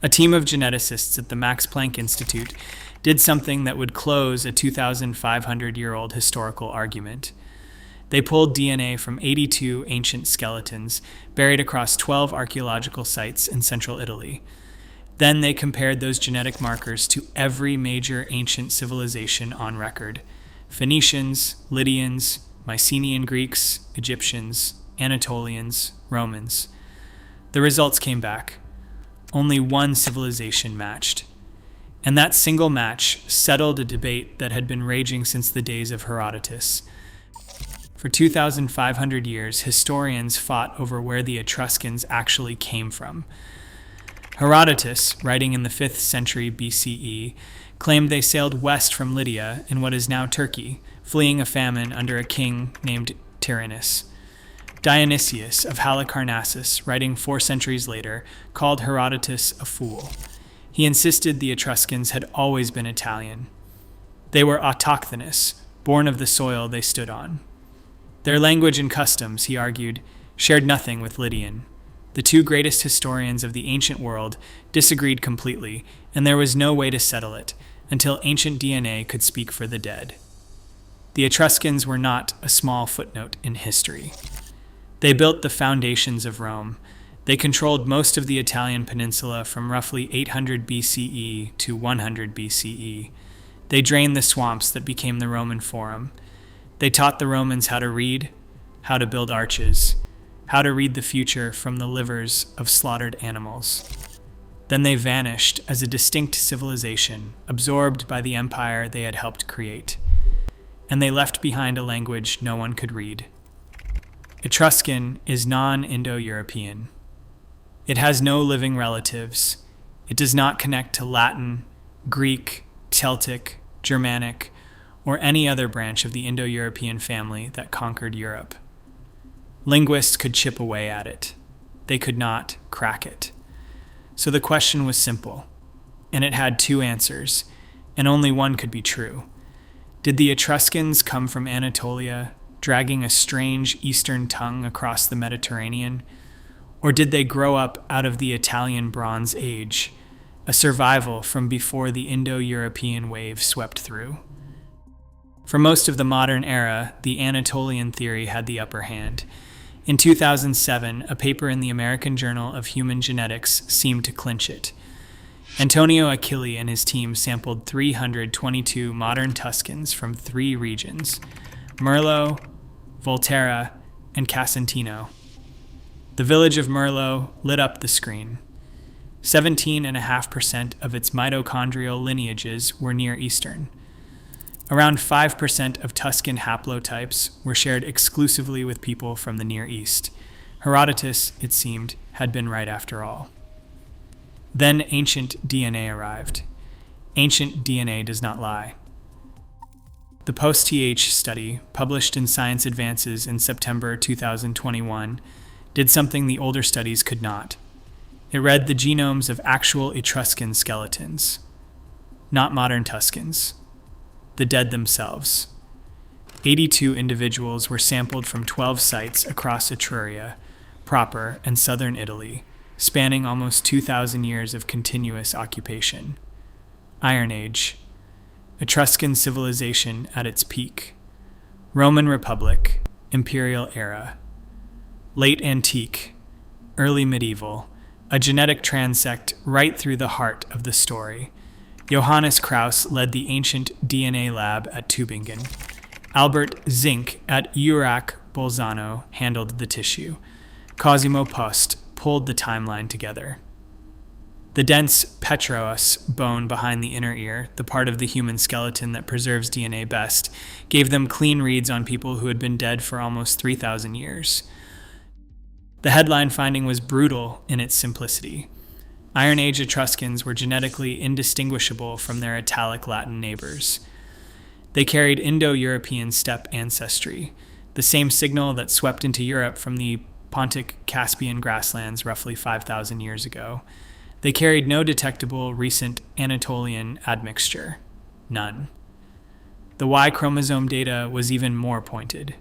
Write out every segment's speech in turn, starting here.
A team of geneticists at the Max Planck Institute did something that would close a 2,500-year-old historical argument. They pulled DNA from 82 ancient skeletons buried across 12 archaeological sites in central Italy. Then they compared those genetic markers to every major ancient civilization on record: Phoenicians, Lydians, Mycenaean Greeks, Egyptians, Anatolians, Romans. The results came back. Only one civilization matched. And that single match settled a debate that had been raging since the days of Herodotus. For 2,500 years, historians fought over where the Etruscans actually came from. Herodotus, writing in the 5th century BCE, claimed they sailed west from Lydia in what is now Turkey, fleeing a famine under a king named Tyrannus. Dionysius of Halicarnassus, writing 4 centuries later, called Herodotus a fool. He insisted the Etruscans had always been Italian. They were autochthonous, born of the soil they stood on. Their language and customs, he argued, shared nothing with Lydian. The two greatest historians of the ancient world disagreed completely, and there was no way to settle it until ancient DNA could speak for the dead. The Etruscans were not a small footnote in history. They built the foundations of Rome. They controlled most of the Italian peninsula from roughly 800 BCE to 100 BCE. They drained the swamps that became the Roman Forum. They taught the Romans how to read, how to build arches, how to read the future from the livers of slaughtered animals. Then they vanished as a distinct civilization, absorbed by the empire they had helped create. And they left behind a language no one could read. Etruscan is non-Indo-European. It has no living relatives. It does not connect to Latin, Greek, Celtic, Germanic, or any other branch of the Indo-European family that conquered Europe. Linguists could chip away at it. They could not crack it. So the question was simple, and it had 2 answers, and only one could be true. Did the Etruscans come from Anatolia, dragging a strange Eastern tongue across the Mediterranean? Or did they grow up out of the Italian Bronze Age, a survival from before the Indo-European wave swept through? For most of the modern era, the Anatolian theory had the upper hand. In 2007, a paper in the American Journal of Human Genetics seemed to clinch it. Antonio Achille and his team sampled 322 modern Tuscans from 3 regions: Merlo, Volterra, and Casentino. The village of Merlo lit up the screen. 17.5% of its mitochondrial lineages were Near Eastern. Around 5% of Tuscan haplotypes were shared exclusively with people from the Near East. Herodotus, it seemed, had been right after all. Then ancient DNA arrived. Ancient DNA does not lie. The Post-TH study, published in Science Advances in September 2021, did something the older studies could not. It read the genomes of actual Etruscan skeletons, not modern Tuscans, the dead themselves. 82 individuals were sampled from 12 sites across Etruria, proper, and southern Italy, spanning almost 2,000 years of continuous occupation. Iron Age, Etruscan civilization at its peak. Roman Republic, Imperial Era. Late Antique, Early Medieval, a genetic transect right through the heart of the story. Johannes Krauss led the ancient DNA lab at Tübingen. Albert Zink at URAC Bolzano handled the tissue. Cosimo Posth pulled the timeline together. The dense petroous bone behind the inner ear, the part of the human skeleton that preserves DNA best, gave them clean reads on people who had been dead for almost 3,000 years. The headline finding was brutal in its simplicity. Iron Age Etruscans were genetically indistinguishable from their Italic Latin neighbors. They carried Indo-European steppe ancestry, the same signal that swept into Europe from the Pontic Caspian grasslands roughly 5,000 years ago. They carried no detectable recent Anatolian admixture. None. The Y chromosome data was even more pointed.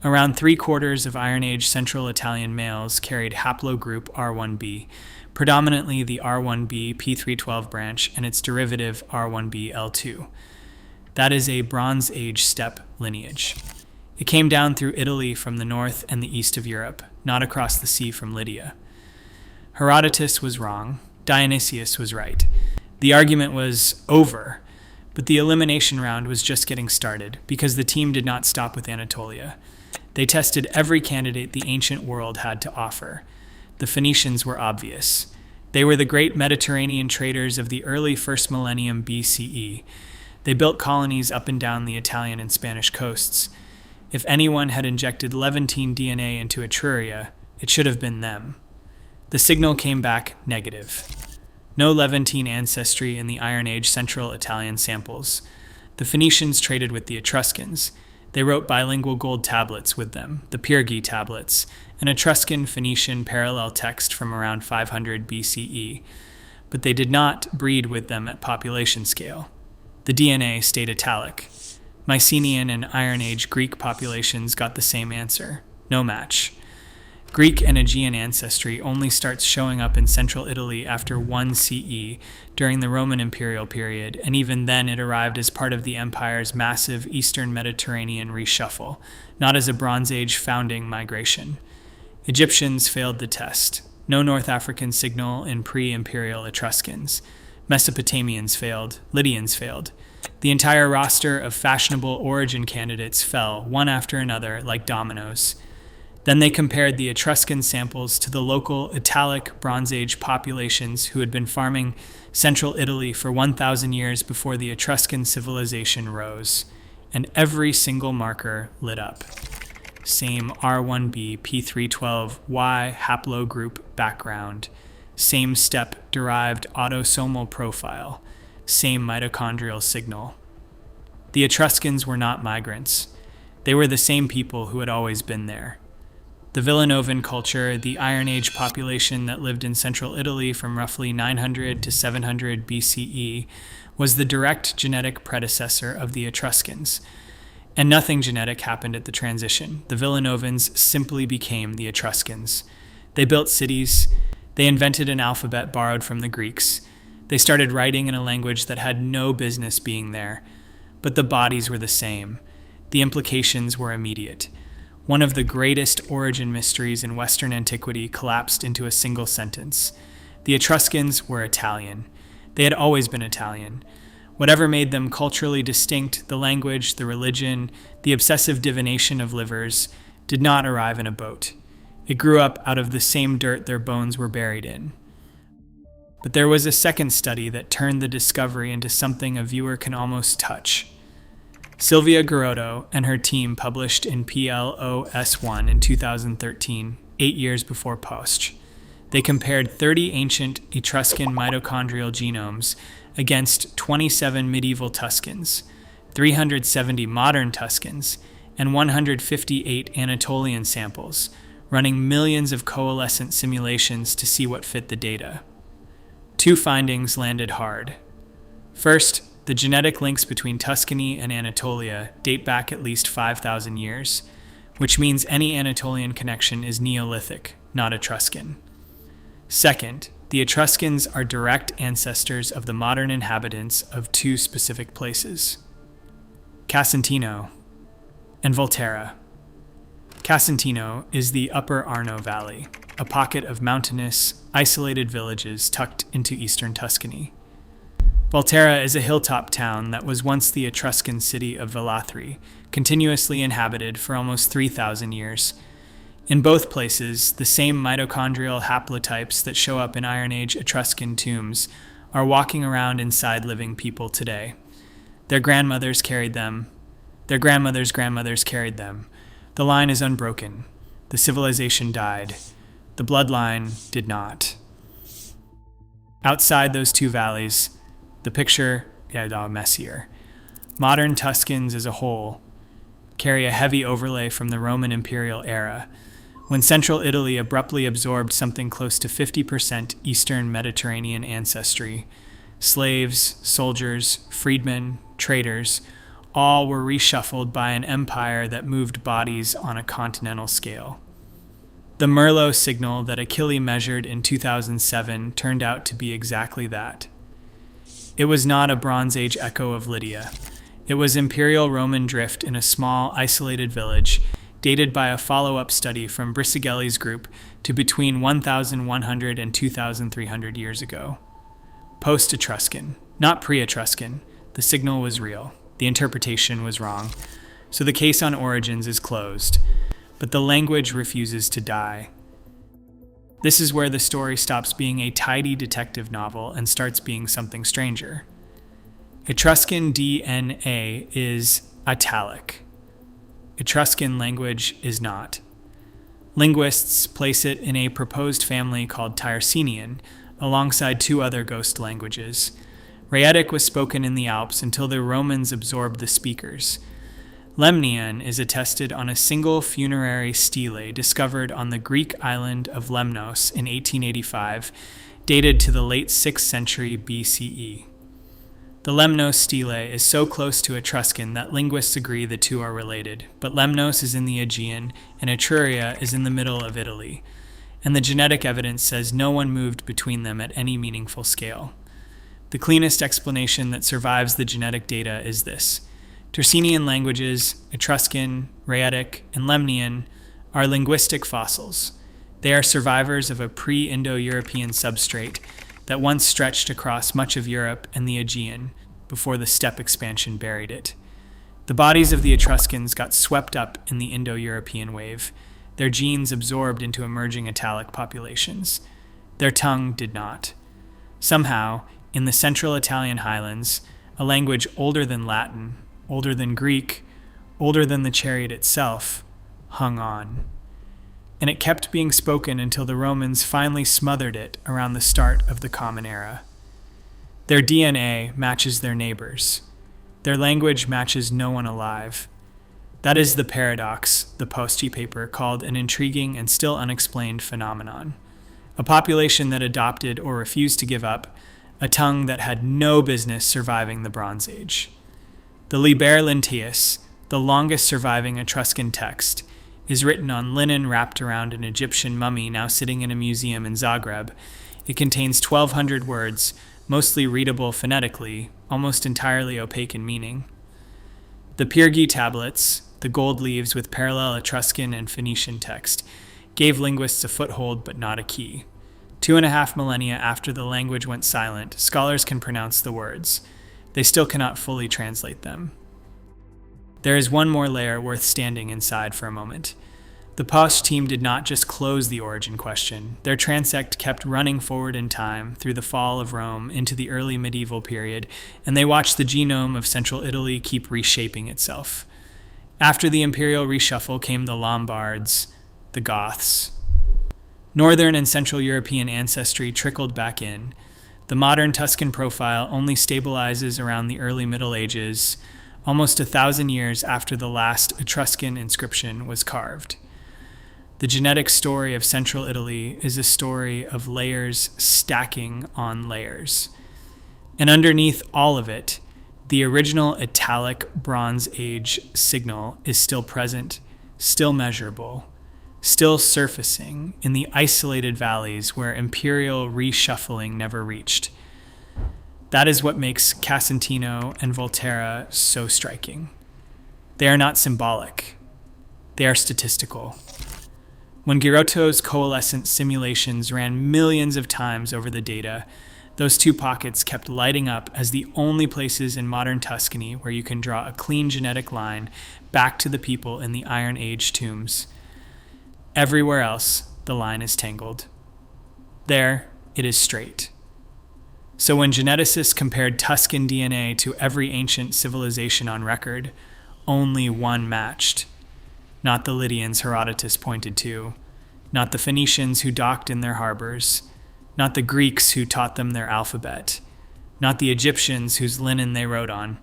Around 3/4 of Iron Age Central Italian males carried haplogroup R1b, predominantly the R1b P312 branch and its derivative R1b L2. That is a Bronze Age steppe lineage. It came down through Italy from the north and the east of Europe, not across the sea from Lydia. Herodotus was wrong. Dionysius was right. The argument was over, but the elimination round was just getting started because the team did not stop with Anatolia. They tested every candidate the ancient world had to offer. The Phoenicians were obvious. They were the great Mediterranean traders of the early first millennium BCE. They built colonies up and down the Italian and Spanish coasts. If anyone had injected Levantine DNA into Etruria, it should have been them. The signal came back negative. No Levantine ancestry in the Iron Age Central Italian samples. The Phoenicians traded with the Etruscans. They wrote bilingual gold tablets with them, the Pyrgi tablets, an Etruscan-Phoenician parallel text from around 500 BCE. But they did not breed with them at population scale. The DNA stayed Italic. Mycenaean and Iron Age Greek populations got the same answer. No match. Greek and Aegean ancestry only starts showing up in central Italy after 1 CE during the Roman imperial period, and even then it arrived as part of the empire's massive eastern Mediterranean reshuffle, not as a Bronze Age founding migration. Egyptians failed the test. No North African signal in pre-imperial Etruscans. Mesopotamians failed. Lydians failed. The entire roster of fashionable origin candidates fell, one after another, like dominoes. Then they compared the Etruscan samples to the local Italic Bronze Age populations who had been farming central Italy for 1,000 years before the Etruscan civilization rose, and every single marker lit up. Same R1b P312Y haplogroup background, same steppe-derived autosomal profile, same mitochondrial signal. The Etruscans were not migrants. They were the same people who had always been there. The Villanovan culture, the Iron Age population that lived in central Italy from roughly 900 to 700 BCE, was the direct genetic predecessor of the Etruscans. And nothing genetic happened at the transition. The Villanovans simply became the Etruscans. They built cities. They invented an alphabet borrowed from the Greeks. They started writing in a language that had no business being there. But the bodies were the same. The implications were immediate. One of the greatest origin mysteries in Western antiquity collapsed into a single sentence. The Etruscans were Italian. They had always been Italian. Whatever made them culturally distinct, the language, the religion, the obsessive divination of livers, did not arrive in a boat. It grew up out of the same dirt their bones were buried in. But there was a second study that turned the discovery into something a viewer can almost touch. Silvia Garotto and her team published in PLOS1 in 2013, 8 years before Posth. They compared 30 ancient Etruscan mitochondrial genomes against 27 medieval Tuscans, 370 modern Tuscans, and 158 Anatolian samples, running millions of coalescent simulations to see what fit the data. Two findings landed hard. First, the genetic links between Tuscany and Anatolia date back at least 5,000 years, which means any Anatolian connection is Neolithic, not Etruscan. Second, the Etruscans are direct ancestors of the modern inhabitants of two specific places, Casentino and Volterra. Casentino is the upper Arno Valley, a pocket of mountainous, isolated villages tucked into eastern Tuscany. Volterra is a hilltop town that was once the Etruscan city of Velathri, continuously inhabited for almost 3,000 years. In both places, the same mitochondrial haplotypes that show up in Iron Age Etruscan tombs are walking around inside living people today. Their grandmothers carried them. Their grandmothers' grandmothers carried them. The line is unbroken. The civilization died. The bloodline did not. Outside those two valleys, the picture is messier. Modern Tuscans as a whole carry a heavy overlay from the Roman imperial era, when central Italy abruptly absorbed something close to 50% Eastern Mediterranean ancestry. Slaves, soldiers, freedmen, traders, all were reshuffled by an empire that moved bodies on a continental scale. The Merlot signal that Achille measured in 2007 turned out to be exactly that. It was not a Bronze Age echo of Lydia. It was Imperial Roman drift in a small, isolated village, dated by a follow-up study from Brisighella group to between 1,100 and 2,300 years ago. Post-Etruscan, not pre-Etruscan, the signal was real. The interpretation was wrong. So the case on origins is closed, but the language refuses to die. This is where the story stops being a tidy detective novel and starts being something stranger. Etruscan DNA is Italic. Etruscan language is not. Linguists place it in a proposed family called Tyrsenian, alongside two other ghost languages. Rhaetic was spoken in the Alps until the Romans absorbed the speakers. Lemnian is attested on a single funerary stele discovered on the Greek island of Lemnos in 1885, dated to the late 6th century BCE. The Lemnos stele is so close to Etruscan that linguists agree the two are related, but Lemnos is in the Aegean and Etruria is in the middle of Italy, and the genetic evidence says no one moved between them at any meaningful scale. The cleanest explanation that survives the genetic data is this. Tersenian languages, Etruscan, Rhaetic, and Lemnian, are linguistic fossils. They are survivors of a pre-Indo-European substrate that once stretched across much of Europe and the Aegean before the steppe expansion buried it. The bodies of the Etruscans got swept up in the Indo-European wave, their genes absorbed into emerging Italic populations. Their tongue did not. Somehow, in the central Italian highlands, a language older than Latin, older than Greek, older than the chariot itself, hung on. And it kept being spoken until the Romans finally smothered it around the start of the Common Era. Their DNA matches their neighbors. Their language matches no one alive. That is the paradox the Posth paper called an intriguing and still unexplained phenomenon. A population that adopted or refused to give up a tongue that had no business surviving the Bronze Age. The Liber Lentius, the longest surviving Etruscan text, is written on linen wrapped around an Egyptian mummy now sitting in a museum in Zagreb. It contains 1,200 words, mostly readable phonetically, almost entirely opaque in meaning. The Pyrgi tablets, the gold leaves with parallel Etruscan and Phoenician text, gave linguists a foothold but not a key. 2.5 millennia after the language went silent, scholars can pronounce the words. They still cannot fully translate them. There is one more layer worth standing inside for a moment. The Posth team did not just close the origin question. Their transect kept running forward in time through the fall of Rome into the early medieval period, and they watched the genome of central Italy keep reshaping itself. After the imperial reshuffle came the Lombards, the Goths. Northern and Central European ancestry trickled back in. The modern Tuscan profile only stabilizes around the early Middle Ages, almost 1,000 years after the last Etruscan inscription was carved. The genetic story of Central Italy is a story of layers stacking on layers. And underneath all of it, the original Italic Bronze Age signal is still present, still measurable, still surfacing in the isolated valleys where imperial reshuffling never reached. That is what makes Casentino and Volterra so striking. They are not symbolic. They are statistical. When Girotto's coalescent simulations ran millions of times over the data, those two pockets kept lighting up as the only places in modern Tuscany where you can draw a clean genetic line back to the people in the Iron Age tombs. Everywhere else, the line is tangled. There, it is straight. So when geneticists compared Tuscan DNA to every ancient civilization on record, only one matched. Not the Lydians Herodotus pointed to, not the Phoenicians who docked in their harbors, not the Greeks who taught them their alphabet, not the Egyptians whose linen they wrote on.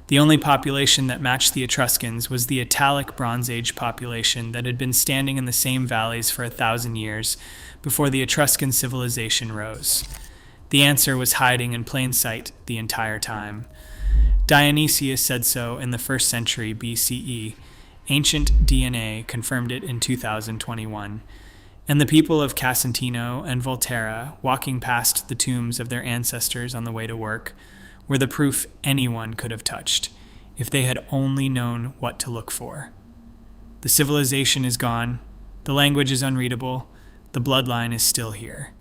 The only population that matched the Etruscans was the Italic Bronze Age population that had been standing in the same valleys for 1,000 years before the Etruscan civilization rose. The answer was hiding in plain sight the entire time. Dionysius said so in the 1st century BCE. Ancient DNA confirmed it in 2021. And the people of Casentino and Volterra, walking past the tombs of their ancestors on the way to work, were the proof anyone could have touched, if they had only known what to look for. The civilization is gone, the language is unreadable, the bloodline is still here.